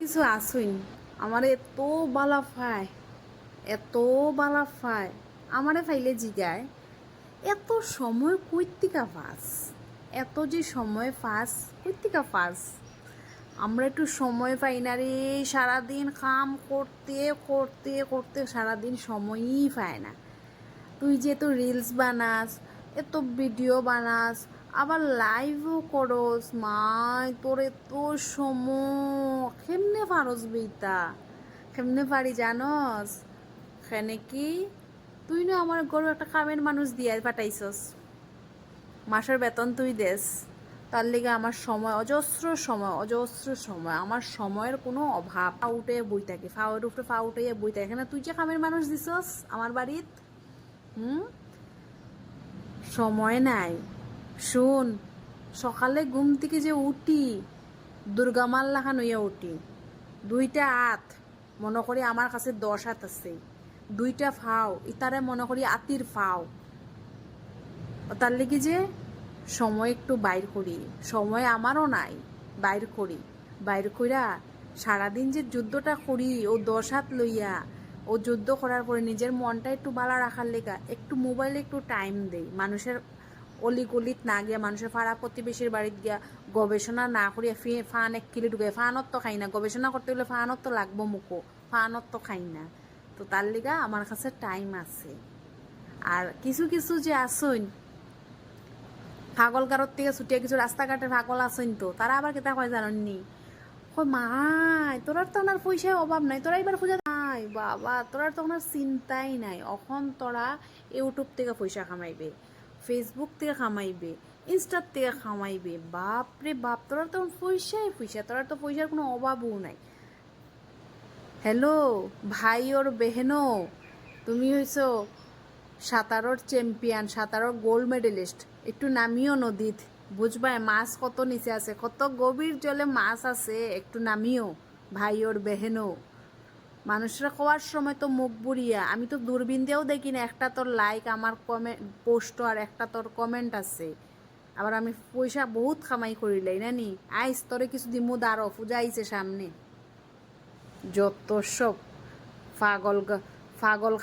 কিছু আসুন আমার এত বালা ফায়, এত বালা ফায় আমারে ফাইলে জিগায় এত সময় কইতিকা ফাঁস, এত যে সময় ফাঁস কইতিকা ফাঁস। আমরা একটু সময় পাই না রে, সারাদিন কাম করতে করতে করতে সারাদিন সময়ই পায় না। তুই যে তো রিলস বানাস, এত ভিডিও বানাস, আবার লাইভও করস, মাই তোর এত সময় কেমনে পারস বেইতা, কেমনে পারি জানস? কেনে কি তুই না আমার গরু একটা কামের মানুষ দিয়ে পাঠাইছস, মাসের বেতন তুই দেস, তার লিগে আমার সময় অজস্র সময় আমার সময়ের কোনো অভাব। ফা উঠে বই থাকে, ফাওয়ার উপরে ফা উঠে বই থাকে না, তুই যে কামের মানুষ দিছস আমার বাড়িত। সময় নাই। শুন, সকালে ঘুম থেকে যে উঠি দুর্গা মাল লাখান হইয়া উঠি, দুইটা হাত মনে করি আমার কাছে 10 হাত আছে, দুইটা ফাও ইতারে মনে করি আতির ফাও। তার লেগে যে সময় একটু বাইর করি, সময় আমারও নাই, বাইর করি, বাইর কইরা সারাদিন যে যুদ্ধটা করি ও 10 হাত লইয়া, ও যুদ্ধ করার পরে নিজের মনটা একটু ভালো রাখার লেগা একটু মোবাইলে একটু টাইম দেই, মানুষের অলিগলিত না গিয়া, মানুষের পাড়া প্রতিবেশীর বাড়িতে গিয়া গবেষণা না করিয়া ফান 1 কিলো ঢুকে, ফানত তো খাই না, গবেষণা করতে গেলে ফানত তো লাগবো মুখো, ফানত তো খাই না। তো তার লিগা আমার কাছে টাইম আছে। আর কিছু কিছু যে আসুন পাগলকারত থেকে ছুটিয়ে কিছু রাস্তাঘাটের পাগল আসেন, তো তারা আবার কেতা কয় জাননি, কয় মাই তোরার তো ওনার পয়সায় অভাব নাই, তোরা এবার পূজা নাই বাবা, তোরার তো ওনার চিন্তাই নাই। এখন তোরা ইউটিউব থেকে পয়সা কামাইবে, ফেসবুক থেকে কামাইবে, ইনস্টার থেকে কামাইবে, বাপ রে বাপ, তোরার তো পয়সাই পয়সা, তোরার তো পয়সার কোনো অভাবও নাই। হ্যালো ভাই ওর বেহেনো, তুমি হইছো সাঁতারর চ্যাম্পিয়ন, সাঁতারর গোল্ড মেডেলিস্ট, একটু নামিও নদীত, বুঝবাই মাছ কত নিচে আছে, কত গভীর জলে মাছ আছে, একটু নামিও ভাই ওর বেহেনো। মানুষরা কোয়ার সময় তো মুখ বুড়িয়া, আমি তো দূরবীন দিয়েও দেখি না, একটা তোর লাইক আমার কমেন্ট পোস্ট আর একটা তোর কমেন্ট আছে। আবার আমি পয়সা বহুত কামাই করিলাই নানি, আইস তোরে কিছু দিমু দাঁড়ো, পূজা আইছে সামনে। যত সব পাগল পাগল